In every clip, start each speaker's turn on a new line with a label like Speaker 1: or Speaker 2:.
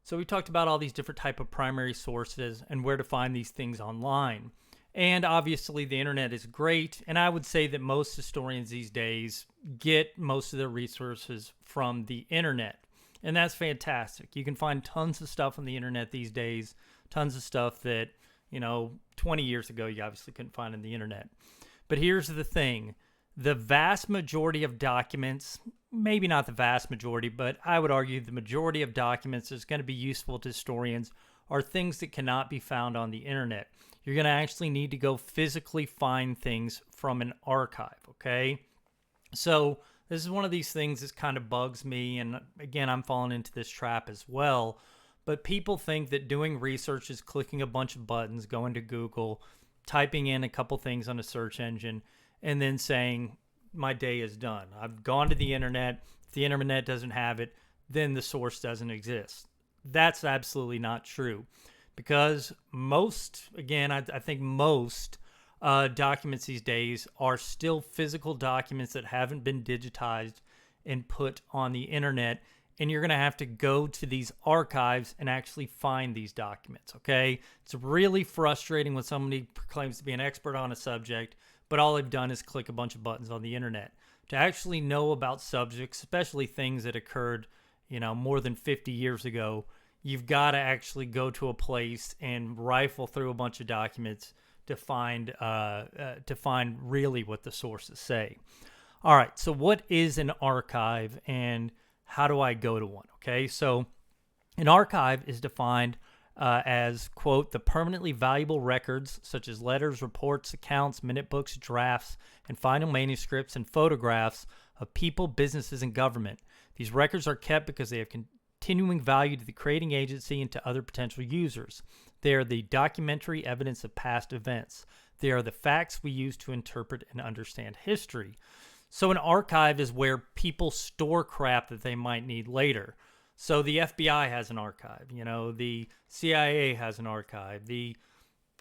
Speaker 1: So we talked about all these different type of primary sources and where to find these things online. And obviously the internet is great, and I would say that most historians these days get most of their resources from the internet. And that's fantastic. You can find tons of stuff on the internet these days, tons of stuff that, 20 years ago you obviously couldn't find on the internet. But here's the thing. The vast majority of documents, maybe not the vast majority, but I would argue the majority of documents that's going to be useful to historians are things that cannot be found on the internet. You're going to actually need to go physically find things from an archive, okay? So this is one of these things that kind of bugs me, and again, I'm falling into this trap as well. But people think that doing research is clicking a bunch of buttons, going to Google, typing in a couple things on a search engine, and then saying, my day is done. I've gone to the internet. If the internet doesn't have it, then the source doesn't exist. That's absolutely not true. Because I think most documents these days are still physical documents that haven't been digitized and put on the internet. And you're going to have to go to these archives and actually find these documents, okay? It's really frustrating when somebody claims to be an expert on a subject, but all they've done is click a bunch of buttons on the internet. To actually know about subjects, especially things that occurred, more than 50 years ago, you've got to actually go to a place and rifle through a bunch of documents to find really what the sources say. All right, so what is an archive and how do I go to one? Okay, so an archive is defined as, quote, the permanently valuable records such as letters, reports, accounts, minute books, drafts, and final manuscripts and photographs of people, businesses, and government. These records are kept because they have continuing value to the creating agency and to other potential users. They are the documentary evidence of past events. They are the facts we use to interpret and understand history. So an archive is where people store crap that they might need later. So the FBI has an archive, the CIA has an archive, the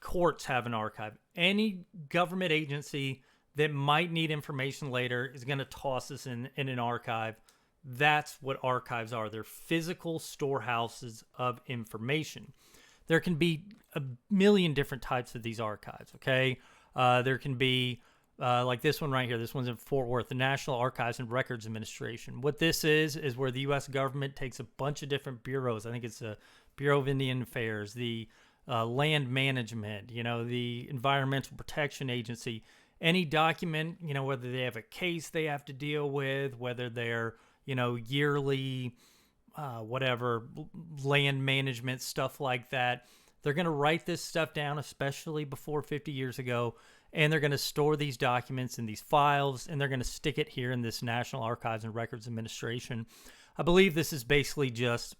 Speaker 1: courts have an archive. Any government agency that might need information later is going to toss this in an archive. That's what archives are. They're physical storehouses of information. There can be a million different types of these archives, okay? There can be like this one right here. This one's in Fort Worth, the National Archives and Records Administration. What this is where the U.S. government takes a bunch of different bureaus. I think it's the Bureau of Indian Affairs, the Land Management, the Environmental Protection Agency. Any document, whether they have a case they have to deal with, whether they're, yearly, whatever, land management, stuff like that. They're going to write this stuff down, especially before 50 years ago, and they're going to store these documents in these files, and they're going to stick it here in this National Archives and Records Administration. I believe this is basically just,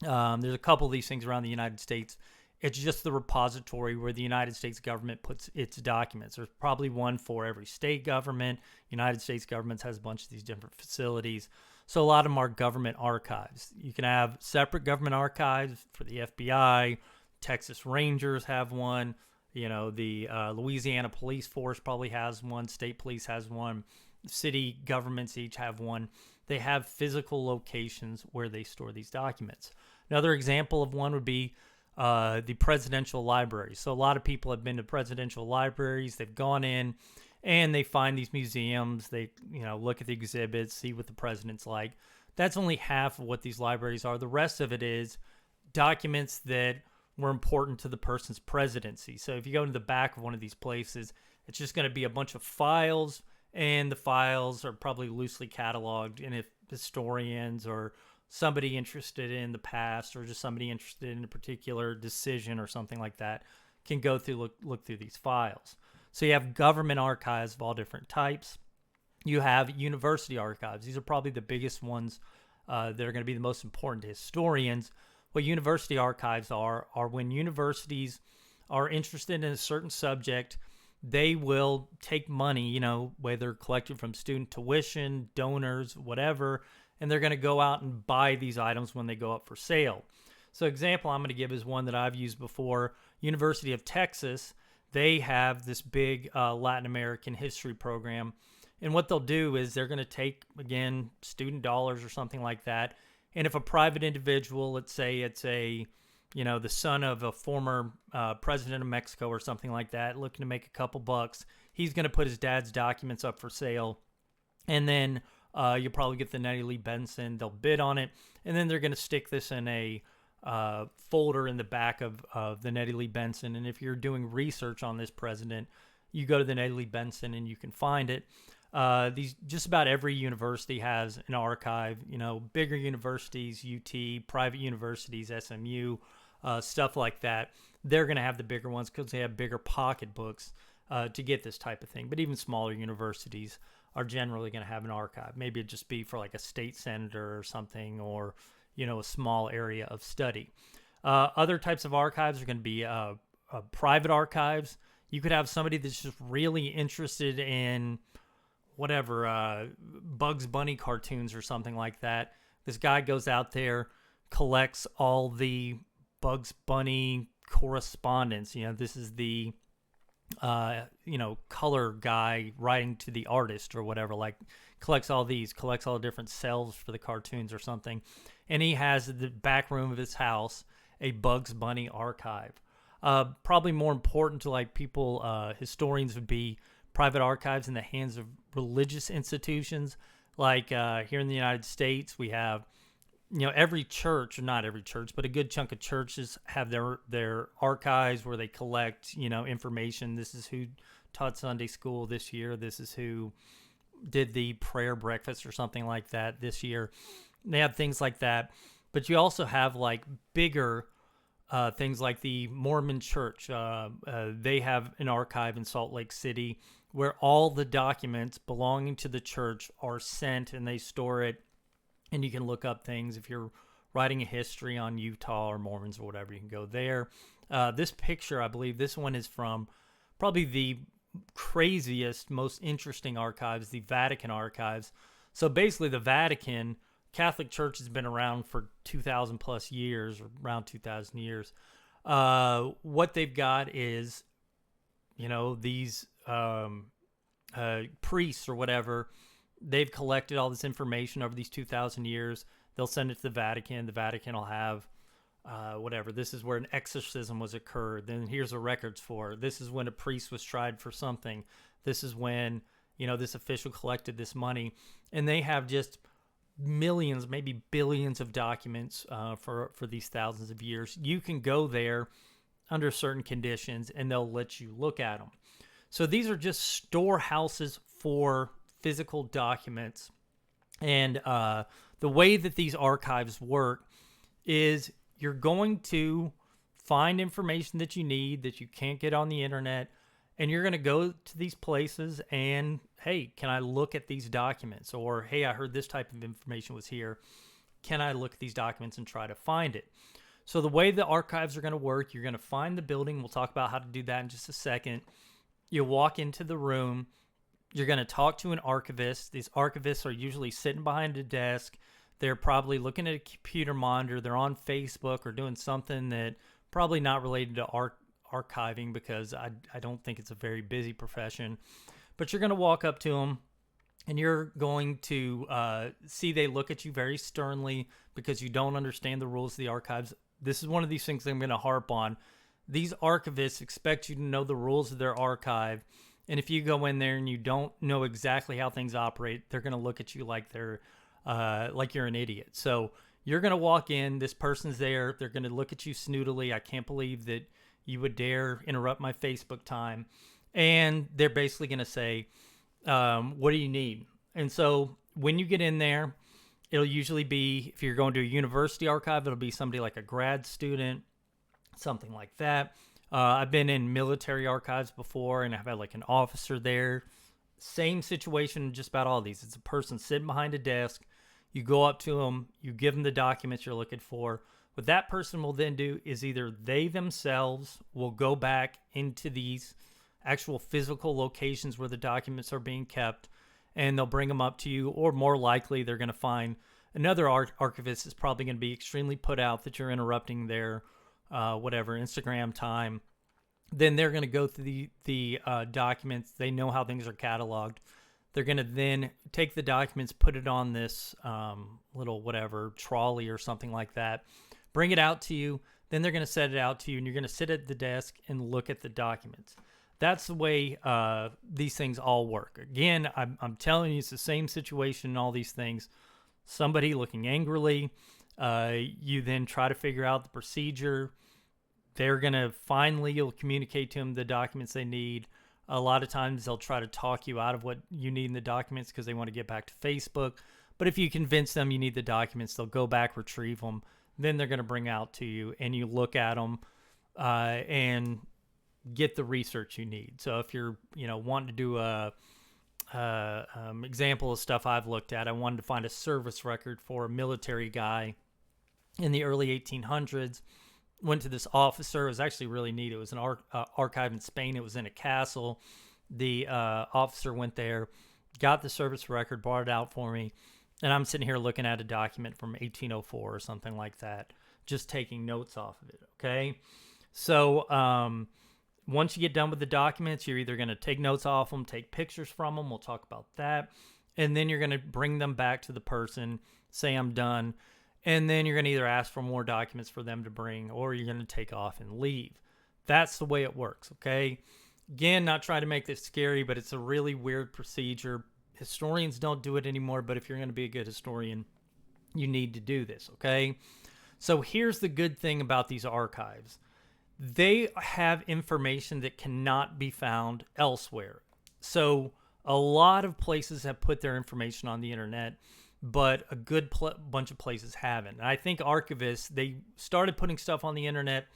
Speaker 1: there's a couple of these things around the United States. It's just the repository where the United States government puts its documents. There's probably one for every state government. United States government has a bunch of these different facilities. So a lot of them are government archives. You can have separate government archives for the FBI. Texas Rangers have one. The Louisiana Police Force probably has one. State Police has one. City governments each have one. They have physical locations where they store these documents. Another example of one would be the presidential library. So a lot of people have been to presidential libraries. They've gone in and they find these museums. They, look at the exhibits, see what the president's like. That's only half of what these libraries are. The rest of it is documents that were important to the person's presidency. So if you go to the back of one of these places, it's just going to be a bunch of files, and the files are probably loosely cataloged. And if historians or somebody interested in the past or just somebody interested in a particular decision or something like that can go through, look through these files. So you have government archives of all different types. You have university archives. These are probably the biggest ones that are going to be the most important to historians. What university archives are when universities are interested in a certain subject, they will take money, whether collected from student tuition, donors, whatever, and they're going to go out and buy these items when they go up for sale. So example I'm going to give is one that I've used before. University of Texas, they have this big Latin American history program. And what they'll do is they're going to take, again, student dollars or something like that, And if a private individual, let's say it's the son of a former president of Mexico or something like that, looking to make a couple bucks, he's going to put his dad's documents up for sale. And then you'll probably get the Nettie Lee Benson. They'll bid on it. And then they're going to stick this in a folder in the back of the Nettie Lee Benson. And if you're doing research on this president, you go to the Nettie Lee Benson and you can find it. Just about every university has an archive, bigger universities, UT, private universities, SMU, stuff like that. They're going to have the bigger ones because they have bigger pocketbooks to get this type of thing. But even smaller universities are generally going to have an archive. Maybe it'd just be for like a state senator or something, or, a small area of study. Other types of archives are going to be private archives. You could have somebody that's just really interested in whatever, Bugs Bunny cartoons or something like that. This guy goes out there, collects all the Bugs Bunny correspondence. This is the, color guy writing to the artist or whatever, like collects all the different cells for the cartoons or something. And he has the back room of his house, a Bugs Bunny archive. Probably more important to like people, historians, would be private archives in the hands of religious institutions. Like here in the United States, we have, every church, or not every church, but a good chunk of churches have their archives where they collect, information. This is who taught Sunday school this year. This is who did the prayer breakfast or something like that this year. They have things like that. But you also have like bigger things like the Mormon Church. They have an archive in Salt Lake City where all the documents belonging to the church are sent, and they store it. And you can look up things. If you're writing a history on Utah or Mormons or whatever, you can go there. This picture, I believe this one is from probably the craziest, most interesting archives, the Vatican archives. So basically the Vatican, Catholic Church, has been around for 2,000 plus years, or around 2,000 years. What they've got is, these priests or whatever. They've collected all this information over these 2,000 years. They'll send it to the Vatican. The Vatican will have whatever. This is where an exorcism was occurred. Then here's the records for it. This is when a priest was tried for something. This is when, this official collected this money. And they have just millions, maybe billions of documents for these thousands of years. You can go there under certain conditions, and they'll let you look at them. So these are just storehouses for physical documents. And the way that these archives work is you're going to find information that you need that you can't get on the internet, and you're going to go to these places and, hey, can I look at these documents? Or, hey, I heard this type of information was here. Can I look at these documents and try to find it? So the way the archives are going to work, you're going to find the building. We'll talk about how to do that in just a second. You'll walk into the room. You're going to talk to an archivist. These archivists are usually sitting behind a desk. They're probably looking at a computer monitor. They're on Facebook or doing something that probably not related to archiving, because I don't think it's a very busy profession. But you're going to walk up to them, and you're going to see they look at you very sternly because you don't understand the rules of the archives. This is one of these things I'm going to harp on. These archivists expect you to know the rules of their archive. And if you go in there and you don't know exactly how things operate, they're going to look at you like like you're an idiot. So you're going to walk in, this person's there, they're going to look at you snootily. I can't believe that you would dare interrupt my Facebook time. And they're basically going to say, what do you need? And so when you get in there, it'll usually be, if you're going to a university archive, it'll be somebody like a grad student, something like that. I've been in military archives before, and I've had like an officer there. Same situation in just about all these. It's a person sitting behind a desk. You go up to them, you give them the documents you're looking for. What that person will then do is either they themselves will go back into these actual physical locations where the documents are being kept, and they'll bring them up to you, or more likely they're going to find another archivist is probably going to be extremely put out that you're interrupting their Instagram time. Then they're going to go through the documents. They know how things are cataloged. They're going to then take the documents, put it on this little whatever trolley or something like that, bring it out to you. Then they're going to set it out to you, and you're going to sit at the desk and look at the documents. That's the way these things all work. Again, I'm telling you, it's the same situation in all these things. Somebody looking angrily, you then try to figure out the procedure. They're going to finally, you'll communicate to them the documents they need. A lot of times they'll try to talk you out of what you need in the documents because they want to get back to Facebook. But if you convince them you need the documents, they'll go back, retrieve them. Then they're going to bring out to you, and you look at them and get the research you need. So if you're, wanting to do a example of stuff I've looked at, I wanted to find a service record for a military guy in the early 1800s. Went to this officer. It was actually really neat. It was an archive in Spain. It was in a castle. The officer went there, got the service record, brought it out for me, and I'm sitting here looking at a document from 1804 or something like that, just taking notes off of it, okay? So once you get done with the documents, you're either going to take notes off them, take pictures from them. We'll talk about that. And then you're going to bring them back to the person, say, I'm done. And then you're going to either ask for more documents for them to bring, or you're going to take off and leave. That's the way it works, okay? Again, not trying to make this scary, but it's a really weird procedure. Historians don't do it anymore, but if you're going to be a good historian, you need to do this, okay? So here's the good thing about these archives. They have information that cannot be found elsewhere. So a lot of places have put their information on the internet, but a good bunch of places haven't. And I think archivists, they started putting stuff on the internet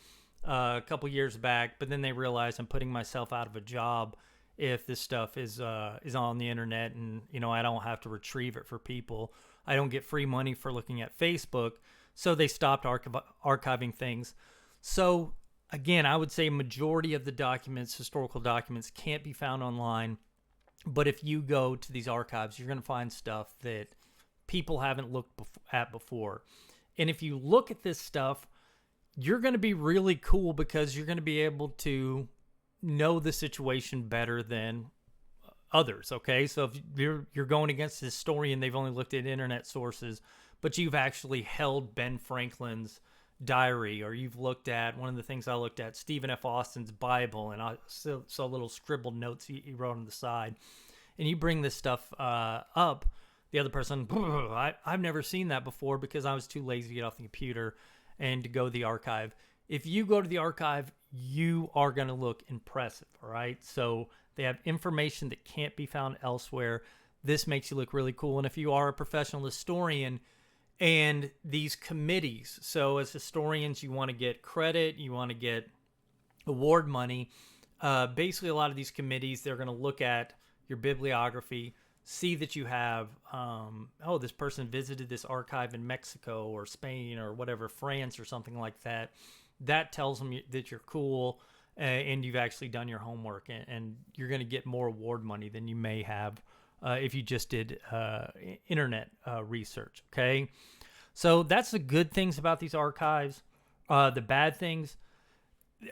Speaker 1: a couple years back, but then they realized I'm putting myself out of a job if this stuff is on the internet, and I don't have to retrieve it for people. I don't get free money for looking at Facebook, so they stopped archiving things. So again, I would say majority of the documents, historical documents, can't be found online. But if you go to these archives, you're going to find stuff that people haven't looked at before. And if you look at this stuff, you're going to be really cool because you're going to be able to know the situation better than others, okay? So if you're going against a historian, they've only looked at internet sources, but you've actually held Ben Franklin's diary, or you've looked at one of the things I looked at, Stephen F. Austin's Bible, and I saw little scribbled notes he wrote on the side, and you bring this stuff up, the other person, I've never seen that before because I was too lazy to get off the computer and to go to the archive. If you go to the archive, you are going to look impressive, all right? So they have information that can't be found elsewhere. This makes you look really cool. And if you are a professional historian, and these committees, so as historians, you want to get credit, you want to get award money. Basically, a lot of these committees, they're going to look at your bibliography, see that you have, this person visited this archive in Mexico or Spain or whatever, France or something like that. That tells them that you're cool and you've actually done your homework, and you're going to get more award money than you may have if you just did internet research, okay? So that's the good things about these archives. The bad things,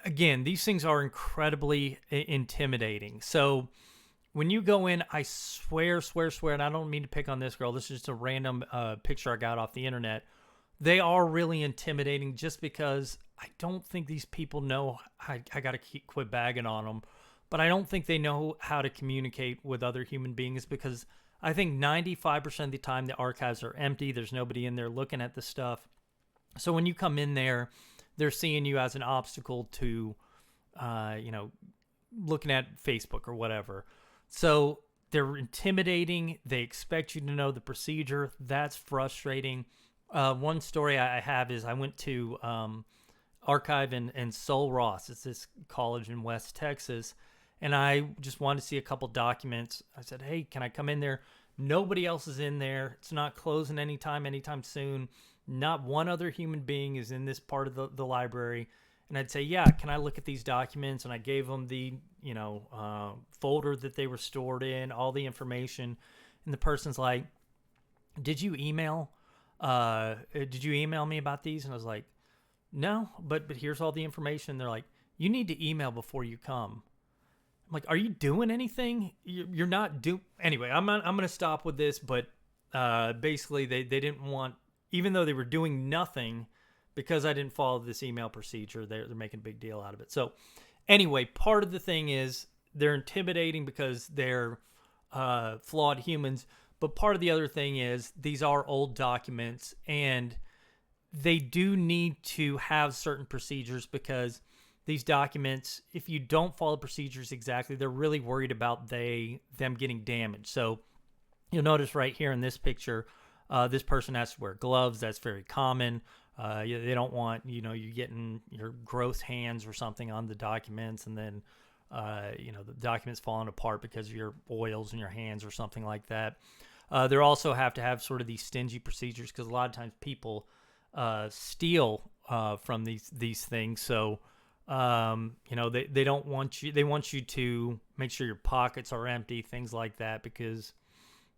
Speaker 1: again, these things are incredibly intimidating. So when you go in, I swear, and I don't mean to pick on this girl. This is just a random picture I got off the internet. They are really intimidating just because I don't think these people know. I got to quit bagging on them. But I don't think they know how to communicate with other human beings, because I think 95% of the time the archives are empty. There's nobody in there looking at the stuff. So when you come in there, they're seeing you as an obstacle to, looking at Facebook or whatever. So they're intimidating. They expect you to know the procedure. That's frustrating. One story I have is I went to archive in Sul Ross. It's this college in West Texas. And I just wanted to see a couple documents. I said, hey, can I come in there? Nobody else is in there. It's not closing anytime soon. Not one other human being is in this part of the library. And I'd say, yeah, can I look at these documents? And I gave them the, folder that they were stored in, all the information. And the person's like, did you email me about these? And I was like, no, but here's all the information. They're like, you need to email before you come. I'm like, are you doing anything? You're not do anyway. I'm gonna stop with this, but basically they didn't want, even though they were doing nothing, because I didn't follow this email procedure. They're making a big deal out of it. So anyway, part of the thing is they're intimidating because they're flawed humans. But part of the other thing is these are old documents, and they do need to have certain procedures because these documents, if you don't follow procedures exactly, they're really worried about them getting damaged. So you'll notice right here in this picture, this person has to wear gloves. That's very common. They don't want, you getting your gross hands or something on the documents, and then the documents falling apart because of your oils in your hands or something like that. They also have to have sort of these stingy procedures because a lot of times people steal from these things. So they don't want you. They want you to make sure your pockets are empty, things like that, because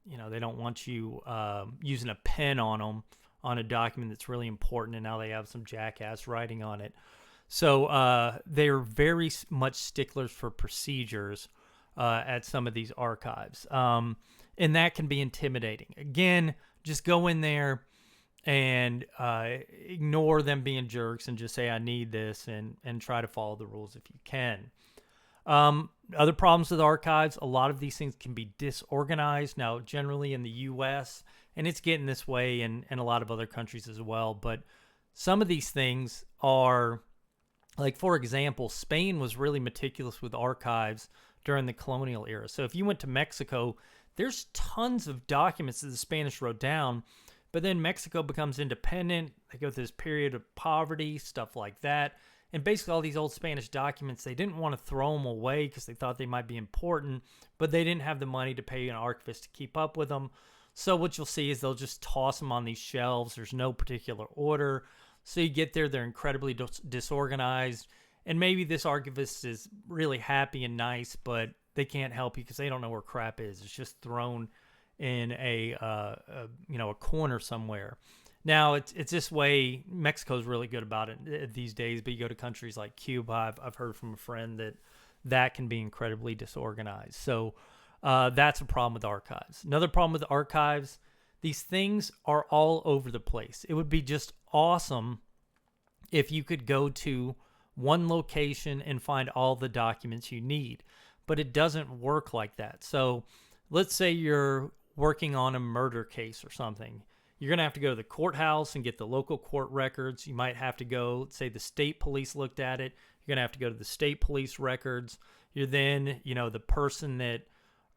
Speaker 1: they don't want you using a pen on them on a document that's really important, and now they have some jackass writing on it. So they're very much sticklers for procedures at some of these archives. And that can be intimidating. Again, just go in there and ignore them being jerks and just say, I need this, and try to follow the rules if you can. Other problems with archives, a lot of these things can be disorganized. Now, generally in the U.S., and it's getting this way in a lot of other countries as well, but some of these things are, like, for example, Spain was really meticulous with archives during the colonial era. So if you went to Mexico, there's tons of documents that the Spanish wrote down, but then Mexico becomes independent. They go through this period of poverty, stuff like that. And basically all these old Spanish documents, they didn't want to throw them away because they thought they might be important, but they didn't have the money to pay an archivist to keep up with them. So what you'll see is they'll just toss them on these shelves. There's no particular order. So you get there, they're incredibly disorganized. And maybe this archivist is really happy and nice, but they can't help you because they don't know where crap is. It's just thrown in a corner somewhere. Now it's this way. Mexico's really good about it these days, but you go to countries like Cuba. I've heard from a friend that can be incredibly disorganized. So that's a problem with archives. Another problem with archives, these things are all over the place. It would be just awesome if you could go to one location and find all the documents you need, but it doesn't work like that. So let's say you're working on a murder case or something. You're going to have to go to the courthouse and get the local court records. You might have to go, say the state police looked at it. You're going to have to go to the state police records. You're then, the person that,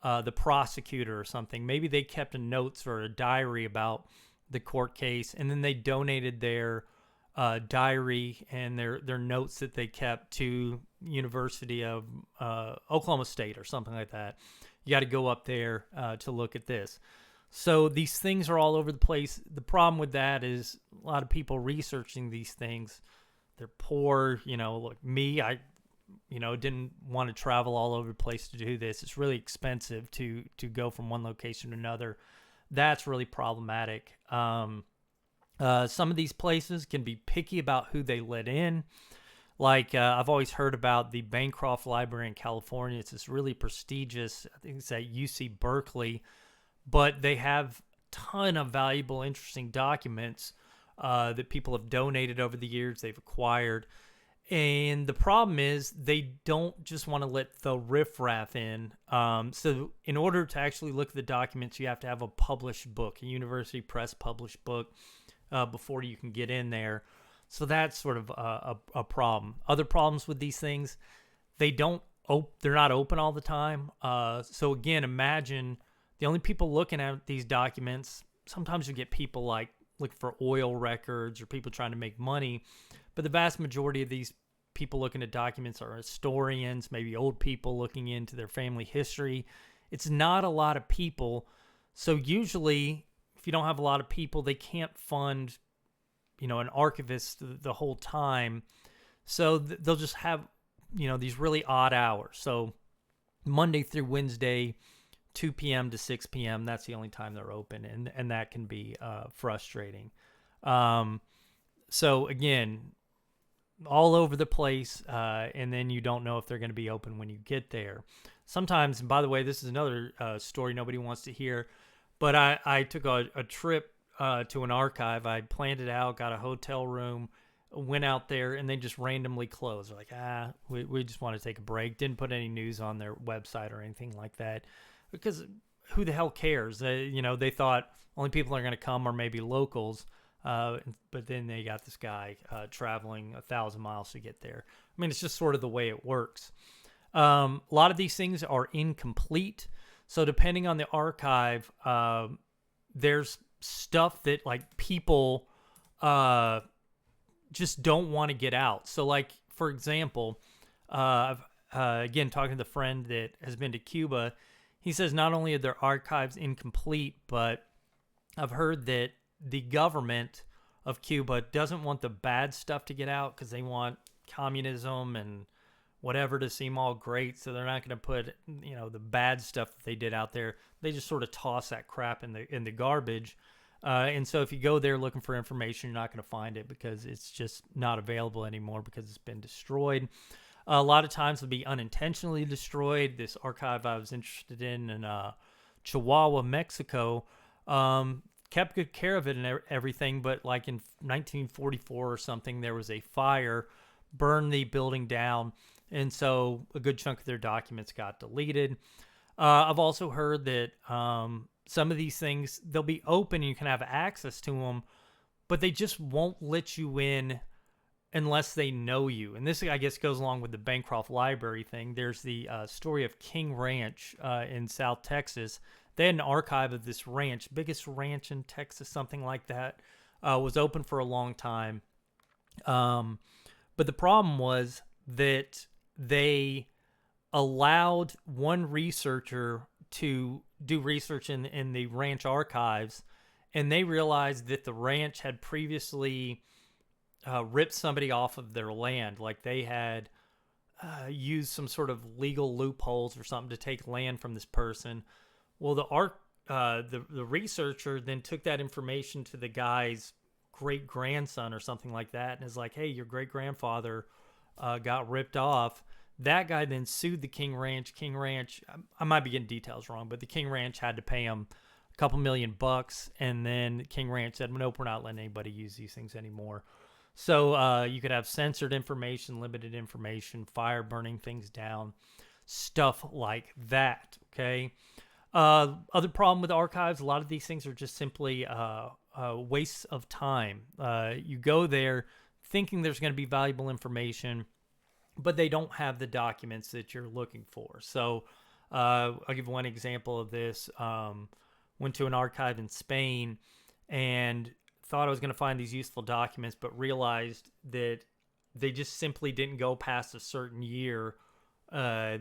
Speaker 1: the prosecutor or something, maybe they kept a notes or a diary about the court case, and then they donated their diary and their notes that they kept to University of Oklahoma State or something like that. You got to go up there to look at this. So these things are all over the place. The problem with that is a lot of people researching these things, they're poor. Like me, I didn't want to travel all over the place to do this. It's really expensive to go from one location to another. That's really problematic. Some of these places can be picky about who they let in. Like I've always heard about the Bancroft Library in California. It's this really prestigious, I think it's at UC Berkeley, but they have a ton of valuable, interesting documents that people have donated over the years, they've acquired. And the problem is they don't just want to let the riffraff in. So in order to actually look at the documents, you have to have a published book, a university press published book, before you can get in there. So that's sort of a problem. Other problems with these things, they're not open all the time. So again, imagine the only people looking at these documents, sometimes you get people like looking for oil records or people trying to make money, but the vast majority of these people looking at documents are historians, maybe old people looking into their family history. It's not a lot of people. So usually, if you don't have a lot of people, they can't fund, an archivist the whole time. So they'll just have, these really odd hours. So Monday through Wednesday, 2 p.m. to 6 p.m., that's the only time they're open, and that can be frustrating. So again, all over the place, and then you don't know if they're going to be open when you get there. Sometimes, and by the way, this is another story nobody wants to hear, but I took a trip to an archive. I planned it out, got a hotel room, went out there, and they just randomly closed. They're like, we just want to take a break. Didn't put any news on their website or anything like that, because who the hell cares? They thought only people that are going to come are maybe locals. But then they got this guy traveling 1,000 miles to get there. I mean, it's just sort of the way it works. A lot of these things are incomplete. So depending on the archive, there's stuff that like people just don't want to get out. So like, for example, again, talking to the friend that has been to Cuba, he says not only are their archives incomplete, but I've heard that the government of Cuba doesn't want the bad stuff to get out because they want communism and whatever to seem all great. So they're not going to put, the bad stuff that they did out there. They just sort of toss that crap in the garbage. And so if you go there looking for information, you're not going to find it because it's just not available anymore because it's been destroyed. A lot of times it'll be unintentionally destroyed. This archive I was interested in Chihuahua, Mexico, kept good care of it and everything, but like in 1944 or something, there was a fire, burned the building down, and so a good chunk of their documents got deleted. I've also heard that some of these things, they'll be open and you can have access to them, but they just won't let you in unless they know you. And this, I guess, goes along with the Bancroft Library thing. There's the story of King Ranch in South Texas. They had an archive of this ranch, biggest ranch in Texas, something like that, was open for a long time. But the problem was that they allowed one researcher to do research in the ranch archives, and they realized that the ranch had previously ripped somebody off of their land. Like they had used some sort of legal loopholes or something to take land from this person. Well, the researcher then took that information to the guy's great-grandson or something like that and is like, hey, your great-grandfather got ripped off. That guy then sued the King Ranch. King Ranch, I might be getting details wrong, but the King Ranch had to pay him a couple $1,000,000, and then King Ranch said, nope, we're not letting anybody use these things anymore. So you could have censored information, limited information, fire burning things down, stuff like that, okay? Other problem with archives, a lot of these things are just simply wastes of time. You go there thinking there's going to be valuable information, but they don't have the documents that you're looking for. So I'll give one example of this. Went to an archive in Spain and thought I was going to find these useful documents, but realized that they just simply didn't go past a certain year. So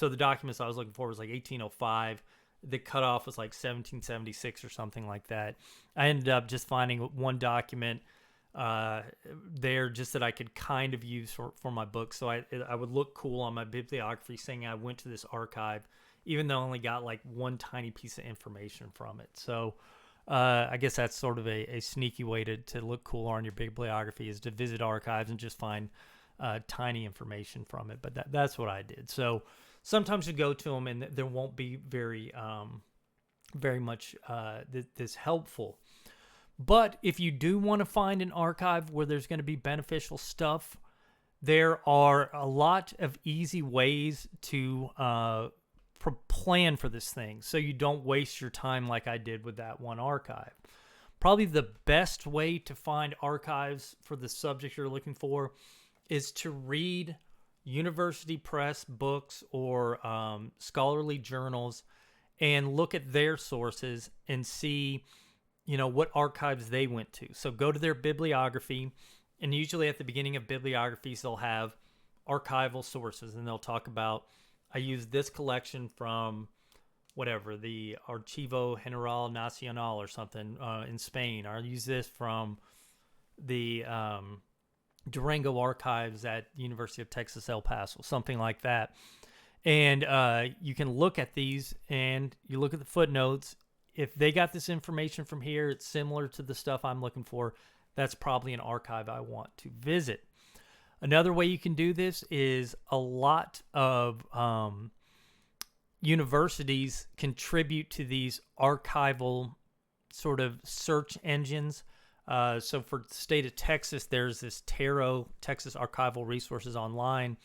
Speaker 1: the documents I was looking for was like 1805. The cutoff was like 1776 or something like that. I ended up just finding one document there just that I could kind of use for my book. So I would look cool on my bibliography saying I went to this archive, even though I only got like one tiny piece of information from it. So I guess that's sort of a sneaky way to look cool on your bibliography, is to visit archives and just find tiny information from it. But that's what I did. So sometimes you go to them and there won't be very much this helpful. But if you do want to find an archive where there's going to be beneficial stuff, there are a lot of easy ways to plan for this thing so you don't waste your time like I did with that one archive. Probably the best way to find archives for the subject you're looking for is to read university press books or scholarly journals and look at their sources and see, what archives they went to. So go to their bibliography, and usually at the beginning of bibliographies, they'll have archival sources, and they'll talk about, I used this collection from whatever, the Archivo General Nacional or something in Spain. Or I use this from the Durango Archives at the University of Texas, El Paso, something like that. And you can look at these and you look at the footnotes. If they got this information from here, it's similar to the stuff I'm looking for, that's probably an archive I want to visit. Another way you can do this is a lot of universities contribute to these archival sort of search engines. So for the state of Texas, there's this TARO, Texas Archival Resources Online.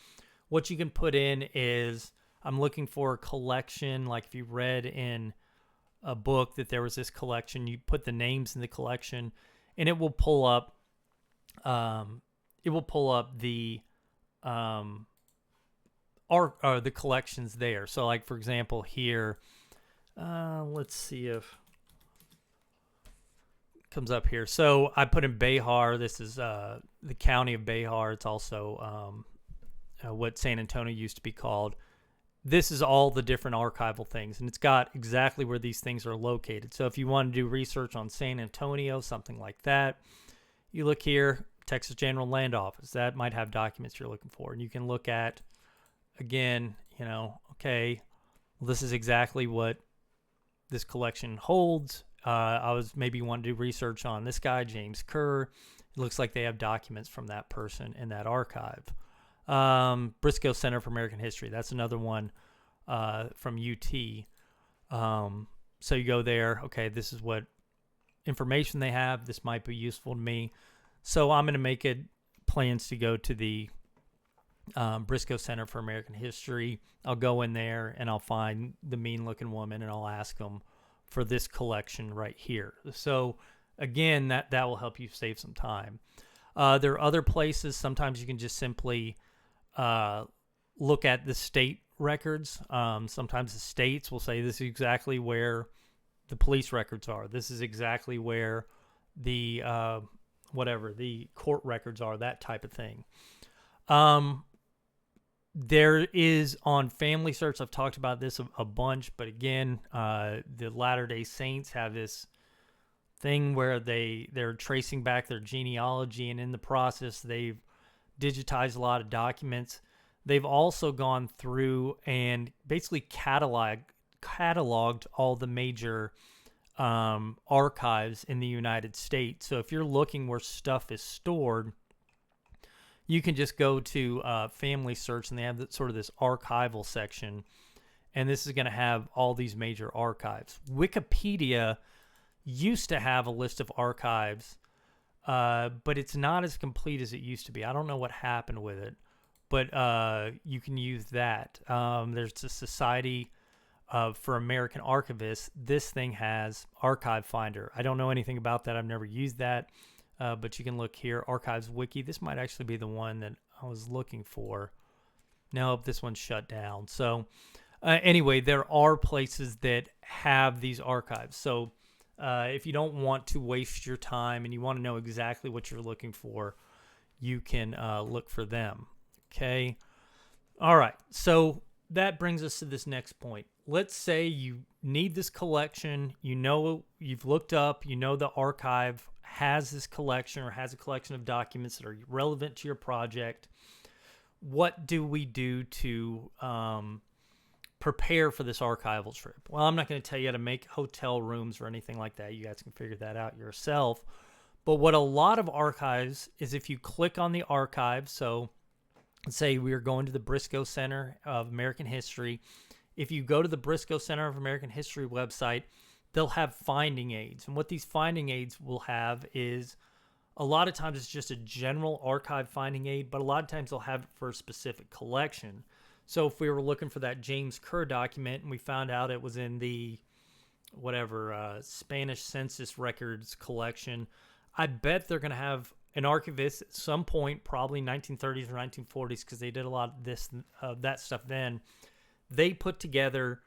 Speaker 1: What you can put in is, I'm looking for a collection. Like if you read in a book that there was this collection, you put the names in the collection, and it will pull up. The the collections there. So like for example here, let's see if it comes up here. So I put in Behar. This is the county of Behar. It's also what San Antonio used to be called. This is all the different archival things, and it's got exactly where these things are located. So if you want to do research on San Antonio, something like that, you look here, Texas General Land Office. That might have documents you're looking for. And you can look at, again, okay, well, this is exactly what this collection holds. I was maybe wanting to do research on this guy, James Kerr. It looks like they have documents from that person in that archive. Briscoe Center for American History. That's another one from UT. So you go there. Okay, this is what information they have. This might be useful to me. So I'm going to make it plans to go to the Briscoe Center for American History. I'll go in there and I'll find the mean-looking woman, and I'll ask them for this collection right here. So again, that will help you save some time. There are other places. Sometimes you can just simply look at the state records. Sometimes the states will say this is exactly where the police records are. This is exactly where the the court records are, that type of thing. There is on Family Search, I've talked about this a bunch, but again, the Latter-day Saints have this thing where they're tracing back their genealogy, and in the process, they've digitized a lot of documents. They've also gone through and basically cataloged all the major archives in the United States. So if you're looking where stuff is stored, you can just go to Family Search, and they have sort of this archival section, and this is going to have all these major archives. Wikipedia used to have a list of archives, but it's not as complete as it used to be. I don't know what happened with it, but you can use that. There's the Society for American Archivists. This thing has Archive Finder. I don't know anything about that. I've never used that. But you can look here, Archives Wiki. This might actually be the one that I was looking for. Nope, this one's shut down. So anyway, there are places that have these archives. So if you don't want to waste your time and you want to know exactly what you're looking for, you can look for them. Okay. All right. So that brings us to this next point. Let's say you need this collection. You've looked up, the archive has this collection or has a collection of documents that are relevant to your project. What do we do to prepare for this archival trip? Well, I'm not going to tell you how to make hotel rooms or anything like that. You guys can figure that out yourself. But what a lot of archives is, if you click on the archive, so let's say we are going to the Briscoe Center of American History. If you go to the Briscoe Center of American History website, they'll have finding aids. And what these finding aids will have is, a lot of times it's just a general archive finding aid, but a lot of times they'll have it for a specific collection. So if we were looking for that James Kerr document and we found out it was in the Spanish census records collection, I bet they're going to have an archivist at some point, probably 1930s or 1940s, because they did a lot of that stuff then. They put together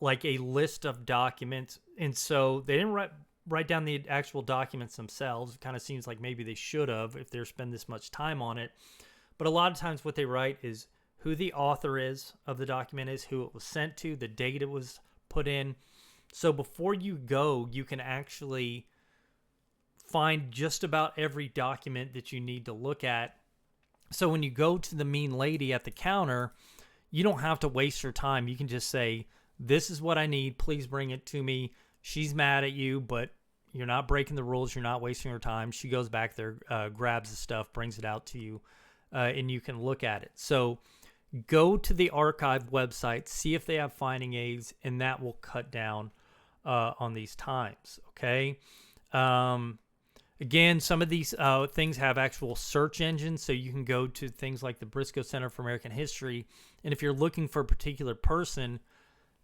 Speaker 1: like a list of documents, and so they didn't write down the actual documents themselves. It kind of seems like maybe they should have if they're spending this much time on it. But a lot of times what they write is who the author is of the document is, who it was sent to, the date it was put in. So before you go, you can actually find just about every document that you need to look at. So when you go to the mean lady at the counter, you don't have to waste your time. You can just say, this is what I need. Please bring it to me. She's mad at you, but You're not breaking the rules. You're not wasting her time. She goes back there, grabs the stuff, brings it out to you, and you can look at it. So go to the archive website, see if they have finding aids, and that will cut down on these times. Okay. Again, some of these things have actual search engines, so you can go to things like the Briscoe Center for American History, and if you're looking for a particular person,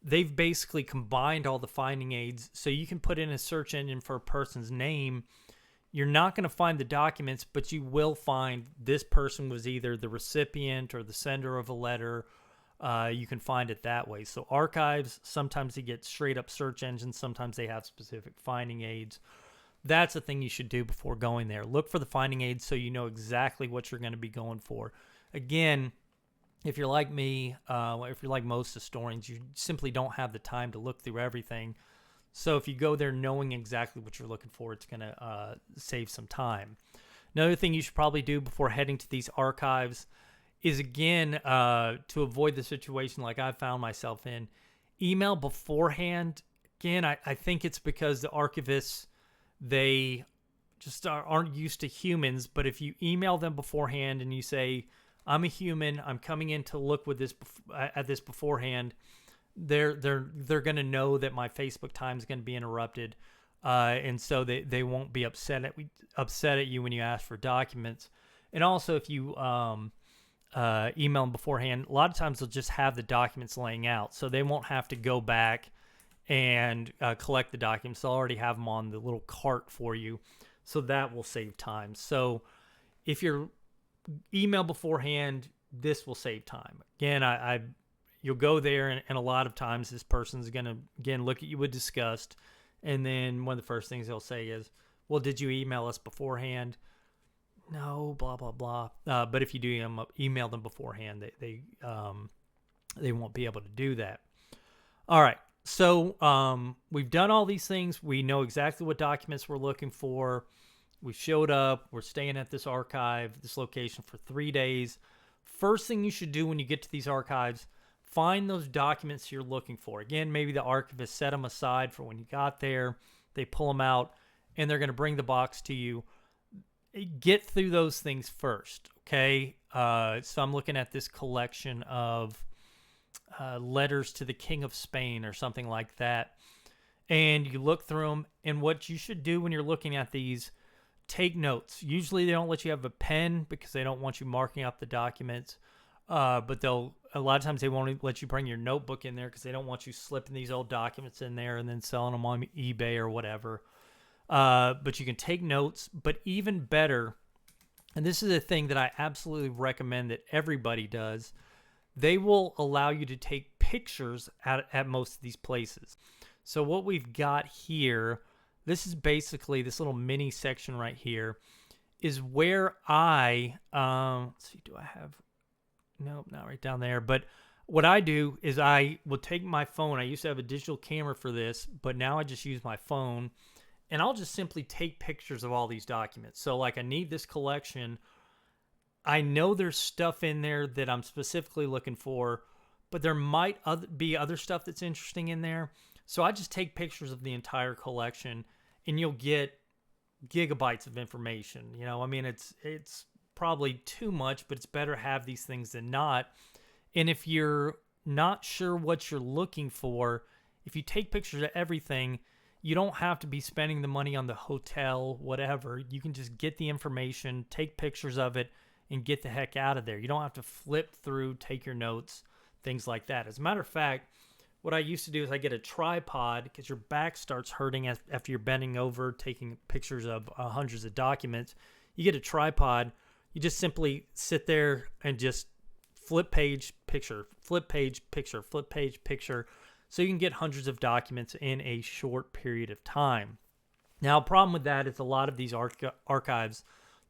Speaker 1: they've basically combined all the finding aids, so you can put in a search engine for a person's name. You're not going to find the documents, but you will find this person was either the recipient or the sender of a letter. You can find it that way. So archives, sometimes they get straight up search engines, sometimes they have specific finding aids. That's the thing you should do before going there. Look for the finding aids so you know exactly what you're going to be going for. Again, if you're like me, if you're like most historians, you simply don't have the time to look through everything. So if you go there knowing exactly what you're looking for, it's going to save some time. Another thing you should probably do before heading to these archives is, again, to avoid the situation like I found myself in, email beforehand. Again, I think it's because the archivists, they just aren't used to humans. But if you email them beforehand and you say, I'm a human, I'm coming in to look with this at this beforehand, they're going to know that my Facebook time is going to be interrupted, and so they won't be upset at you when you ask for documents. And also, if you email them beforehand, a lot of times they'll just have the documents laying out, so they won't have to go back and collect the documents. They'll already have them on the little cart for you, so that will save time. So if you're email beforehand, this will save time. Again, you'll go there, and a lot of times this person's going to, again, look at you with disgust, and then one of the first things they'll say is, well, did you email us beforehand? No, blah, blah, blah. But if you do email them beforehand, they won't be able to do that. All right. So we've done all these things. We know exactly what documents we're looking for. We showed up. We're staying at this archive, this location for 3 days. First thing you should do when you get to these archives, find those documents you're looking for. Again, maybe the archivist set them aside for when you got there. They pull them out, and they're going to bring the box to you. Get through those things first, okay? So I'm looking at this collection of letters to the King of Spain or something like that. And you look through them, and what you should do when you're looking at these, take notes. Usually they don't let you have a pen because they don't want you marking up the documents. But a lot of times they won't let you bring your notebook in there because they don't want you slipping these old documents in there and then selling them on eBay or whatever. But you can take notes. But even better, and this is a thing that I absolutely recommend that everybody does, they will allow you to take pictures at most of these places. So what we've got here, this is basically this little mini section right here, is where let's see, do I have, nope, not right down there. But what I do is I will take my phone. I used to have a digital camera for this, but now I just use my phone, and I'll just simply take pictures of all these documents. So like, I need this collection. I know there's stuff in there that I'm specifically looking for, but there might be other stuff that's interesting in there. So I just take pictures of the entire collection, and you'll get gigabytes of information. You know, I mean, it's probably too much, but it's better to have these things than not. And if you're not sure what you're looking for, if you take pictures of everything, you don't have to be spending the money on the hotel, whatever. You can just get the information, take pictures of it, and get the heck out of there. You don't have to flip through, take your notes, things like that. As a matter of fact, what I used to do is I get a tripod, because your back starts hurting after you're bending over, taking pictures of hundreds of documents. You get a tripod. You just simply sit there and just flip page, picture, flip page, picture, flip page, picture. So you can get hundreds of documents in a short period of time. Now, a problem with that is a lot of these archives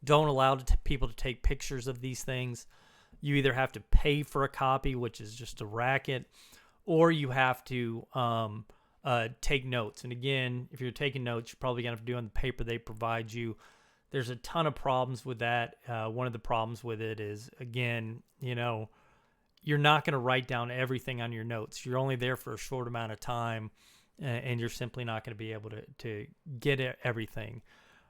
Speaker 1: don't allow people to take pictures of these things. You either have to pay for a copy, which is just a racket, or you have to take notes. And again, if you're taking notes, you're probably going to have to do it on the paper they provide you. There's a ton of problems with that. One of the problems with it is, again, you know, you're not going to write down everything on your notes. You're only there for a short amount of time. and you're simply not going to be able to get everything.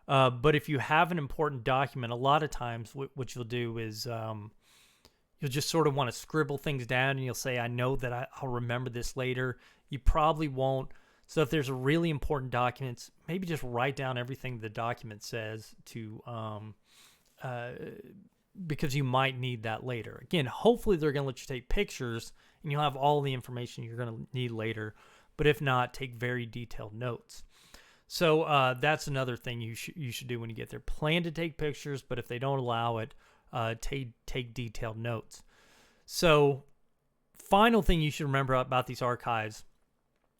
Speaker 1: But if you have an important document, a lot of times what you'll do is you'll just sort of want to scribble things down, and you'll say, I know that I'll remember this later. You probably won't. So if there's a really important document, maybe just write down everything the document says to because you might need that later. Again, hopefully they're going to let you take pictures and you'll have all the information you're going to need later. But if not, take very detailed notes. So that's another thing you should do when you get there. Plan to take pictures, but if they don't allow it, take detailed notes. So final thing you should remember about these archives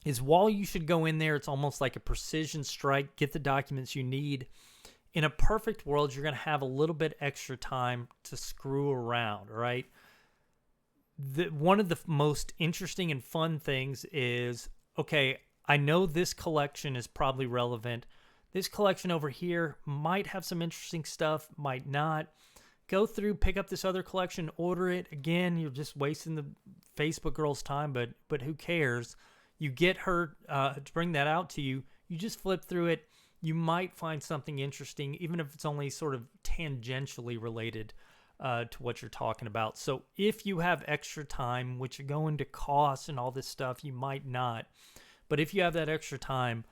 Speaker 1: is while you should go in there, it's almost like a precision strike, get the documents you need. In a perfect world, you're going to have a little bit extra time to screw around, right? One of the most interesting and fun things is, okay, I know this collection is probably relevant. This collection over here might have some interesting stuff, might not. Go through, pick up this other collection, order it. Again, you're just wasting the Facebook girl's time, but who cares? You get her to bring that out to you. You just flip through it. You might find something interesting, even if it's only sort of tangentially related to what you're talking about. So if you have extra time, which are going to cost and all this stuff, you might not. But if you have that extra time,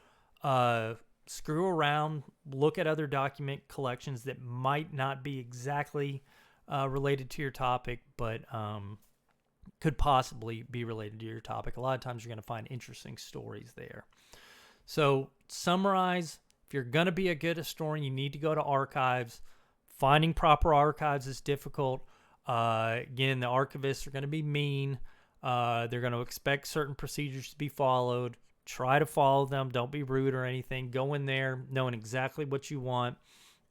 Speaker 1: screw around, look at other document collections that might not be exactly related to your topic, but could possibly be related to your topic. A lot of times you're going to find interesting stories there. So summarize, if you're going to be a good historian, you need to go to archives. Finding proper archives is difficult. Again, the archivists are going to be mean. They're going to expect certain procedures to be followed. Try to follow them. Don't be rude or anything. Go in there knowing exactly what you want,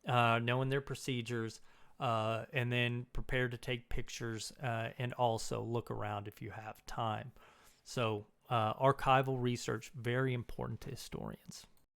Speaker 1: knowing their procedures, and then prepare to take pictures and also look around if you have time. So archival research, very important to historians.